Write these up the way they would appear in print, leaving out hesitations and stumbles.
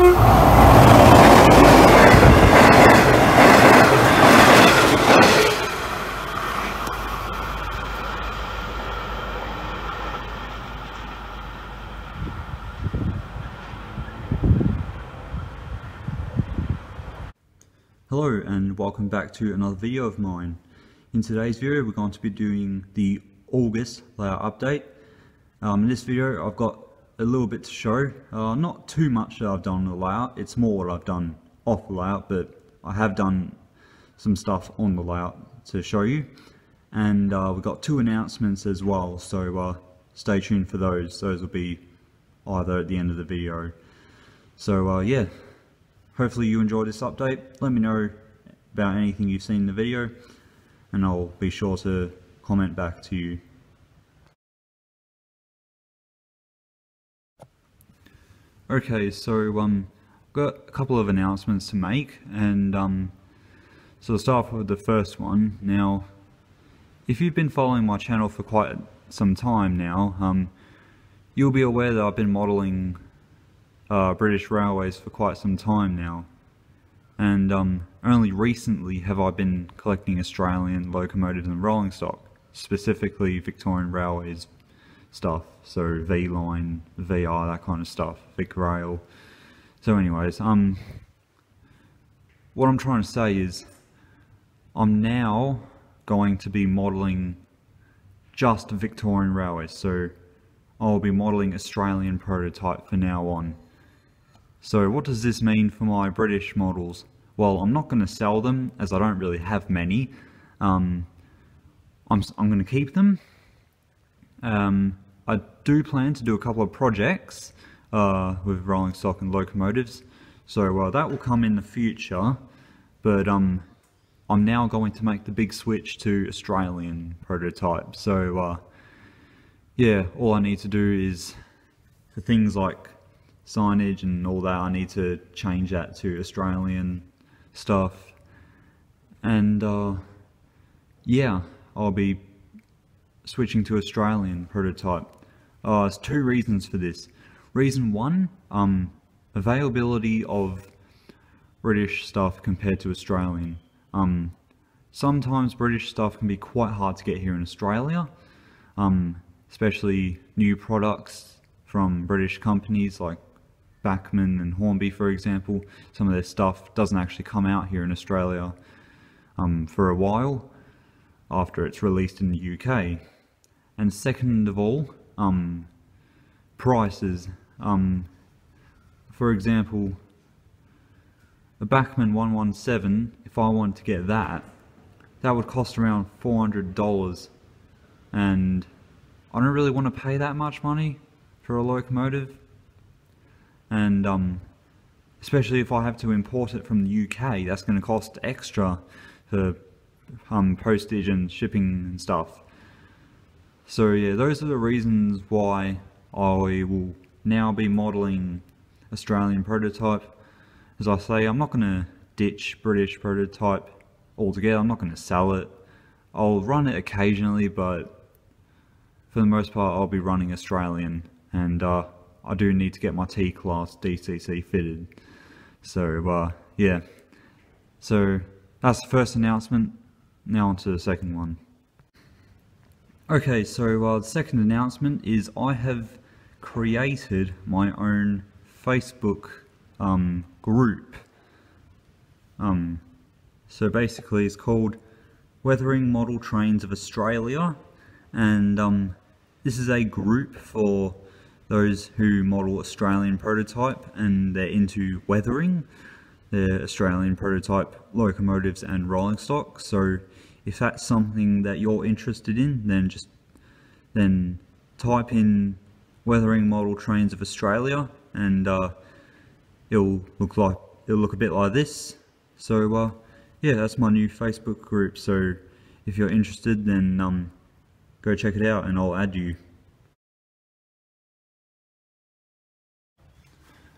Hello and welcome back to another video of mine. In today's video we're going to be doing the August layout update. In this video I've got a little bit to show. Not too much that I've done on the layout, it's more what I've done off the layout, but I have done some stuff on the layout to show you. And we've got two announcements as well, so stay tuned for those. Those will be either at the end of the video. So yeah. Hopefully you enjoyed this update. Let me know about anything you've seen in the video and I'll be sure to comment back to you. Okay, so I've got a couple of announcements to make, and so I'll start off with the first one. Now, if you've been following my channel for quite some time now, you'll be aware that I've been modelling British Railways for quite some time now, and only recently have I been collecting Australian locomotives and rolling stock, specifically Victorian Railways stuff, so V-Line, VR, that kind of stuff, Vic Rail. So anyways, what I'm trying to say is I'm now going to be modelling just Victorian Railways, so I'll be modelling Australian prototype from now on. So what does this mean for my British models? Well, I'm not going to sell them as I don't really have many. I'm going to keep them. I do plan to do a couple of projects with rolling stock and locomotives, so that will come in the future, but I'm now going to make the big switch to Australian prototype. So yeah, all I need to do is, for things like signage and all that, I need to change that to Australian stuff, and yeah, I'll be switching to Australian prototype. There's two reasons for this. Reason one, availability of British stuff compared to Australian. Sometimes British stuff can be quite hard to get here in Australia, especially new products from British companies like Bachmann and Hornby, for example. Some of their stuff doesn't actually come out here in Australia for a while after it's released in the UK. And second of all, prices. For example, a Bachmann 117, if I wanted to get that would cost around $400, and I don't really want to pay that much money for a locomotive. And especially if I have to import it from the UK, that's going to cost extra for postage and shipping and stuff. So yeah, those are the reasons why I will now be modelling Australian prototype. As I say, I'm not going to ditch British prototype altogether. I'm not going to sell it. I'll run it occasionally, but for the most part I'll be running Australian, and I do need to get my T-Class DCC fitted. So yeah, so that's the first announcement. Now on to the second one. Okay, so the second announcement is I have created my own Facebook group. So basically it's called Weathering Model Trains of Australia, and this is a group for those who model Australian prototype and they're into weathering their Australian prototype locomotives and rolling stock. So if that's something that you're interested in, then type in Weathering Model Trains of Australia, and it'll look a bit like this. So yeah, that's my new Facebook group. So if you're interested, then go check it out and I'll add you.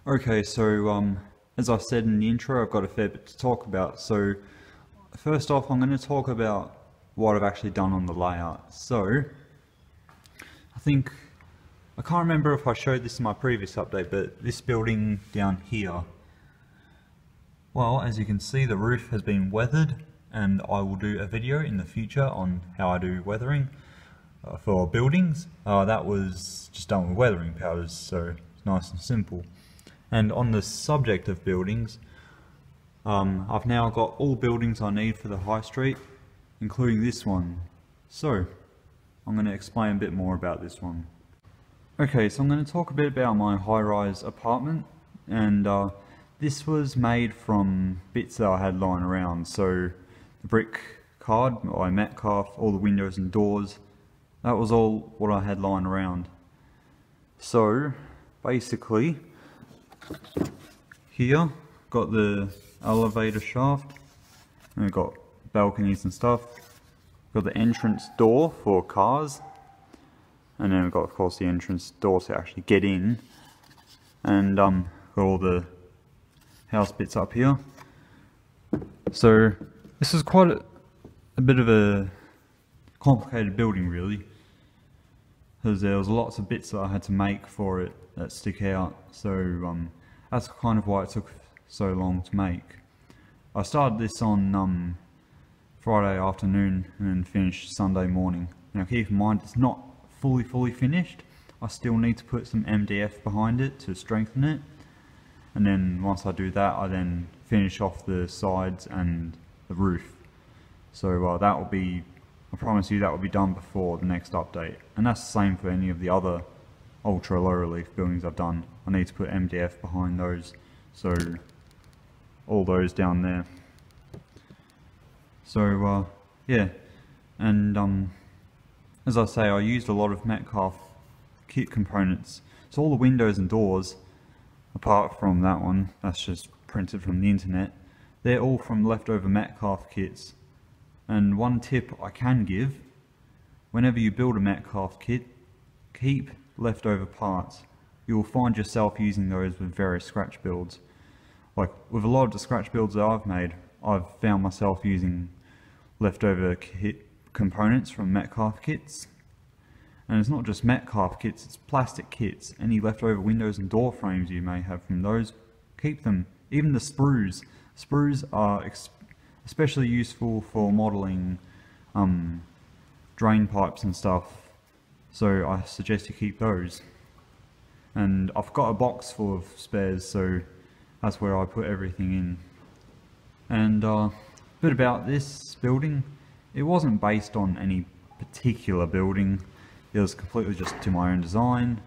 Okay, so as I said in the intro, I've got a fair bit to talk about. So first off, I'm going to talk about what I've actually done on the layout. So I think I can't remember if I showed this in my previous update, but this building down here, well, as you can see, the roof has been weathered, and I will do a video in the future on how I do weathering for buildings. That was just done with weathering powders, so it's nice and simple. And on the subject of buildings, I've now got all buildings I need for the high street, including this one. So, I'm going to explain a bit more about this one. Okay, so I'm going to talk a bit about my high-rise apartment, and this was made from bits that I had lying around. So, the brick card I Metcalf, all the windows and doors, that was all what I had lying around. So, basically, here, got the elevator shaft, and we've got balconies and stuff. Got the entrance door for cars, and then we've got, of course, the entrance door to actually get in, and got all the house bits up here. So this is quite a bit of a complicated building, really, because there was lots of bits that I had to make for it that stick out. So that's kind of why it took so long to make. I started this on Friday afternoon and then finished Sunday morning. Now keep in mind, it's not fully finished. I still need to put some MDF behind it to strengthen it, and then once I do that, I then finish off the sides and the roof. So that will be, I promise you, that will be done before the next update. And that's the same for any of the other ultra low relief buildings I've done. I need to put MDF behind those, so all those down there. So yeah, and as I say, I used a lot of Metcalf kit components. So all the windows and doors, apart from that one, that's just printed from the internet, they're all from leftover Metcalf kits. And one tip I can give, whenever you build a Metcalf kit, keep leftover parts. You will find yourself using those with various scratch builds. Like with a lot of the scratch builds that I've made, I've found myself using leftover kit components from Metcalf kits. And it's not just Metcalf kits, it's plastic kits. Any leftover windows and door frames you may have from those, keep them. Even the sprues. Sprues are especially useful for modelling drain pipes and stuff, so I suggest you keep those. And I've got a box full of spares, so that's where I put everything in. And a bit about this building, it wasn't based on any particular building, it was completely just to my own design,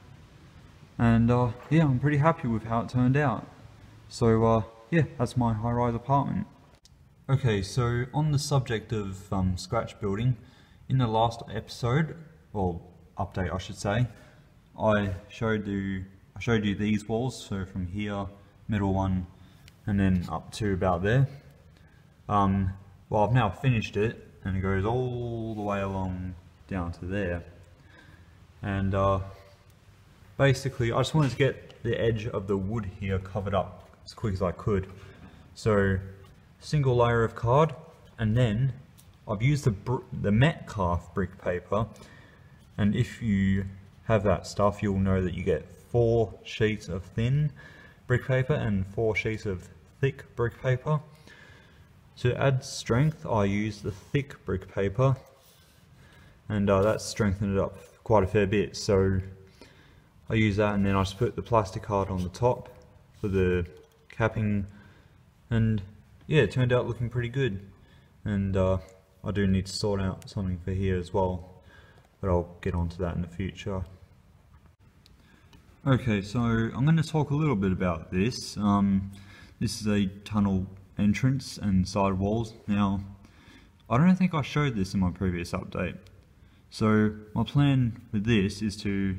and yeah, I'm pretty happy with how it turned out. So yeah, that's my high-rise apartment. Okay, so on the subject of scratch building, in the last episode, or update I should say, I showed you these walls, so from here, middle one, and then up to about there. Well, I've now finished it, and it goes all the way along down to there. And basically, I just wanted to get the edge of the wood here covered up as quick as I could. So, single layer of card, and then I've used the Metcalf brick paper, and if you have that stuff, you'll know that you get 4 sheets of thin brick paper and 4 sheets of thick brick paper. To add strength, I use the thick brick paper, and that's strengthened it up quite a fair bit. So I use that, and then I just put the plastic card on the top for the capping, and yeah, it turned out looking pretty good. And I do need to sort out something for here as well, but I'll get onto that in the future. Okay, so I'm going to talk a little bit about this. This is a tunnel entrance and side walls. Now, I don't think I showed this in my previous update. So my plan with this is to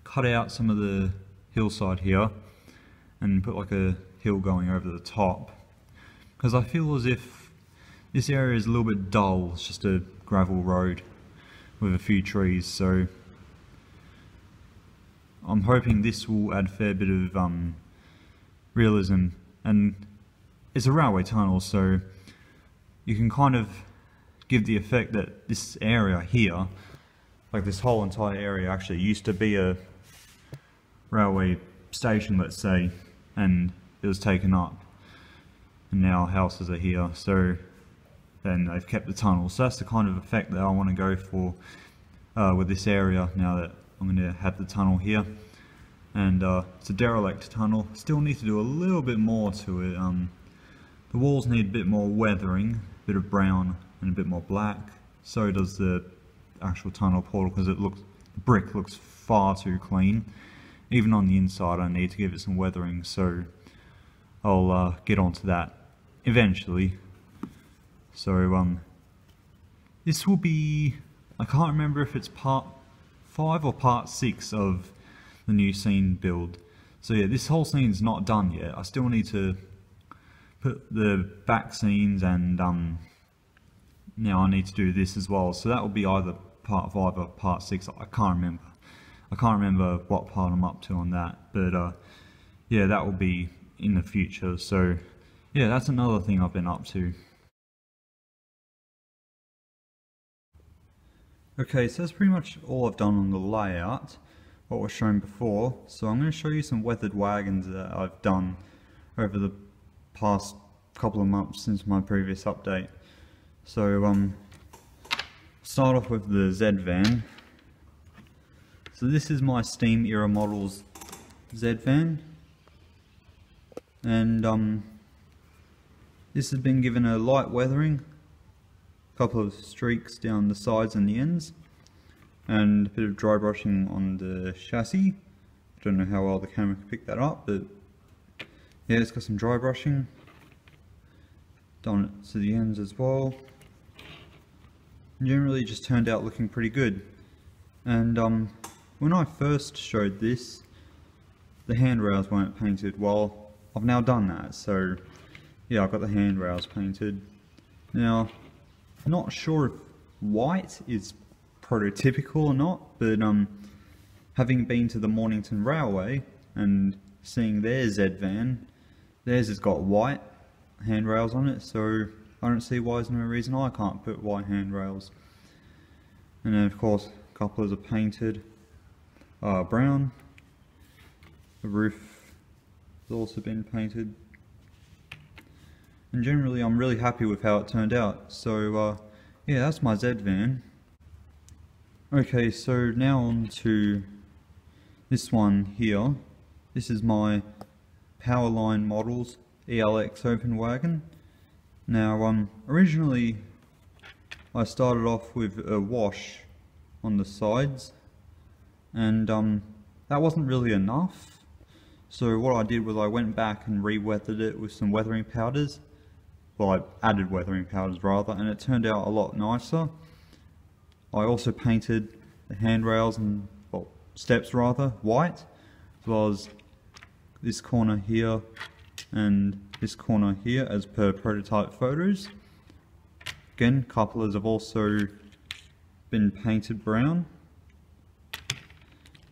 cut out some of the hillside here and put like a hill going over the top, because I feel as if this area is a little bit dull. It's just a gravel road with a few trees, so I'm hoping this will add a fair bit of realism. And it's a railway tunnel, so you can kind of give the effect that this area here, like this whole entire area, actually used to be a railway station, let's say, and it was taken up, and now houses are here, so then they've kept the tunnel. So that's the kind of effect that I want to go for with this area now that I'm going to have the tunnel here. And it's a derelict tunnel. Still need to do a little bit more to it. The walls need a bit more weathering, a bit of brown and a bit more black. So does the actual tunnel portal, because the brick looks far too clean. Even on the inside I need to give it some weathering, so I'll get onto that eventually. So this will be, I can't remember if it's part 5 or part 6 of the new scene build. So yeah, this whole scene's not done yet. I still need to put the back scenes, and now I need to do this as well. So that will be either part 5 or part 6. I can't remember. I can't remember what part I'm up to on that, but yeah, that will be in the future. So yeah, that's another thing I've been up to. Okay, so that's pretty much all I've done on the layout, what was shown before. So I'm going to show you some weathered wagons that I've done over the past couple of months since my previous update. So start off with the Z van. So this is my Steam era models Z van, and this has been given a light weathering, a couple of streaks down the sides and the ends, and a bit of dry brushing on the chassis. I don't know how well the camera can pick that up, but yeah, it's got some dry brushing done it to the ends as well. Generally just turned out looking pretty good. And when I first showed this, the handrails weren't painted. Well, I've now done that, so yeah, I've got the handrails painted. Now, I'm not sure if white is prototypical or not, but having been to the Mornington Railway and seeing their Z van, theirs has got white handrails on it, so I don't see why there's no reason I can't put white handrails. And then of course, couplers are painted brown. The roof has also been painted. And generally I'm really happy with how it turned out. So yeah, that's my Z van. Okay, so now on to this one here. This is my Powerline Models ELX open wagon. Now originally I started off with a wash on the sides, and that wasn't really enough. So what I did was I went back and re-weathered it with some weathering powders. Well, I added weathering powders rather, and it turned out a lot nicer. I also painted the handrails and, well, steps rather, white, as well as this corner here and this corner here as per prototype photos. Again, couplers have also been painted brown,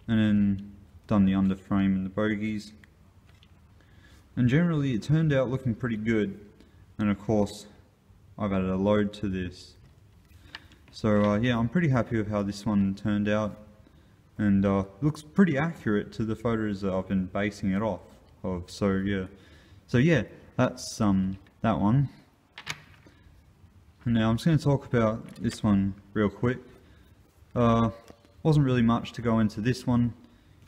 and then done the underframe and the bogies. And generally it turned out looking pretty good, and of course I've added a load to this. So yeah, I'm pretty happy with how this one turned out, and looks pretty accurate to the photos that I've been basing it off of. So yeah, that's that one. And now I'm just going to talk about this one real quick. Wasn't really much to go into this one.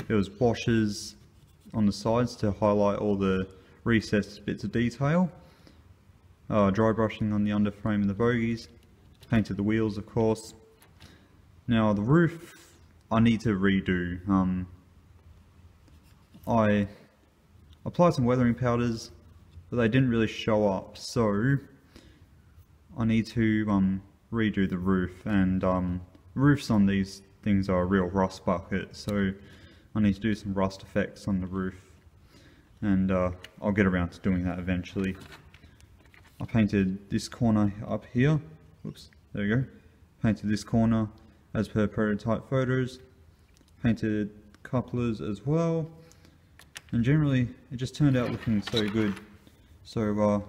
There was washes on the sides to highlight all the recessed bits of detail. Dry brushing on the underframe and the bogies. Painted the wheels, of course. Now the roof I need to redo. I applied some weathering powders, but they didn't really show up, so I need to redo the roof. And roofs on these things are a real rust bucket, so I need to do some rust effects on the roof, and I'll get around to doing that eventually. I painted this corner up here. Whoops, there you go. Painted this corner as per prototype photos. Painted couplers as well. And generally, it just turned out looking so good. So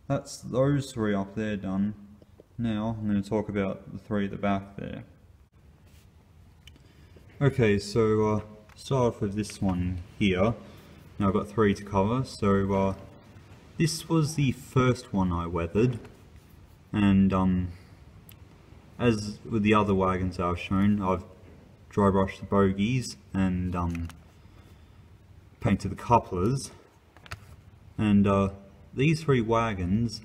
that's those three up there done. Now I'm going to talk about the three at the back there. Okay, so start off with this one here. Now I've got 3 to cover, so this was the first one I weathered, and as with the other wagons I've shown, I've dry brushed the bogies and painted the couplers, and these 3 wagons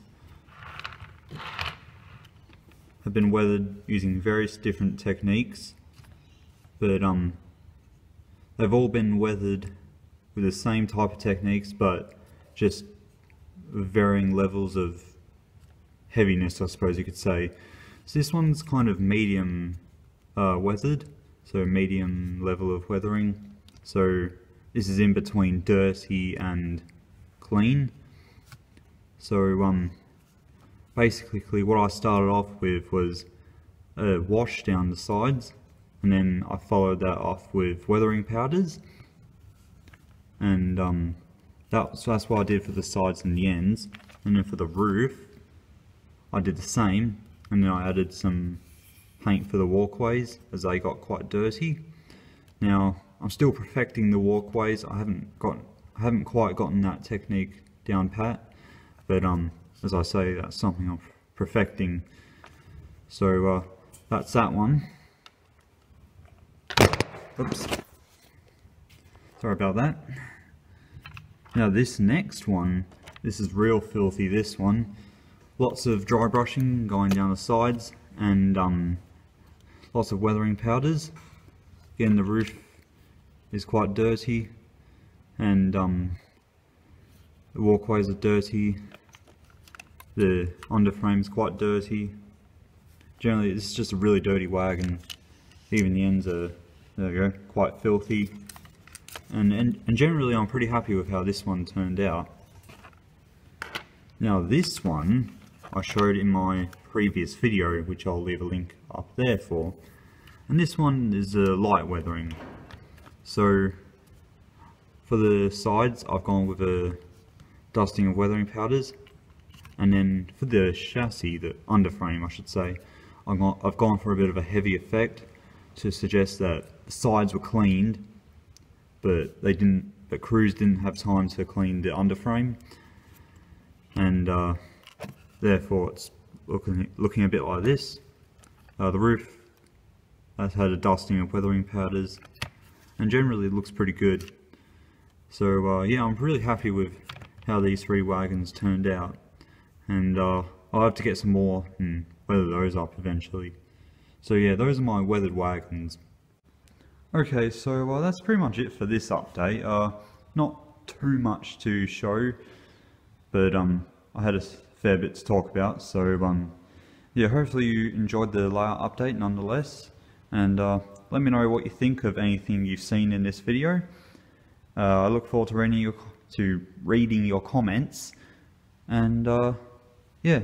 have been weathered using various different techniques, but they've all been weathered with the same type of techniques, but just varying levels of heaviness, I suppose you could say. So this one's kind of medium weathered, so medium level of weathering. So this is in between dirty and clean. So basically what I started off with was a wash down the sides, and then I followed that off with weathering powders, and so that's what I did for the sides and the ends. And then for the roof I did the same, and then I added some paint for the walkways as they got quite dirty. Now I'm still perfecting the walkways. I haven't quite gotten that technique down pat, but as I say, that's something I'm perfecting. So that's that one. Oops. Sorry about that. Now this next one, this is real filthy, this one. Lots of dry brushing going down the sides, and lots of weathering powders. Again, the roof is quite dirty, and the walkways are dirty. The underframe is quite dirty. Generally, this is just a really dirty wagon. Even the ends are, there we go, quite filthy. And generally, I'm pretty happy with how this one turned out. Now, this one I showed in my previous video, which I'll leave a link up there for. And this one is a light weathering. So for the sides, I've gone with a dusting of weathering powders. And then for the chassis, the underframe I should say, I've gone for a bit of a heavy effect to suggest that the sides were cleaned, but crews didn't have time to clean the underframe, and therefore it's looking a bit like this. The roof has had a dusting of weathering powders, and generally it looks pretty good. So yeah, I'm really happy with how these 3 wagons turned out. And I'll have to get some more and weather those up eventually. So yeah, those are my weathered wagons. Okay, so that's pretty much it for this update. Not too much to show, but I had a fair bit to talk about. So yeah, hopefully you enjoyed the layout update nonetheless. And let me know what you think of anything you've seen in this video. I look forward to reading your comments. And yeah,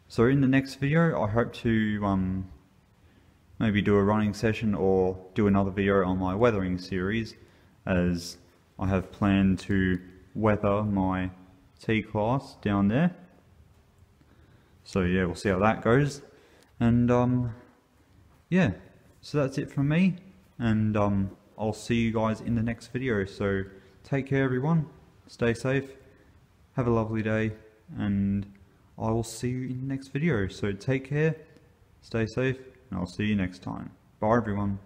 so in the next video I hope to maybe do a running session or do another video on my weathering series, as I have planned to weather my T-class down there. So yeah, we'll see how that goes. And yeah, so that's it from me, and I'll see you guys in the next video. So take care everyone, stay safe, have a lovely day, and I will see you in the next video. So take care, stay safe, and I'll see you next time. Bye everyone.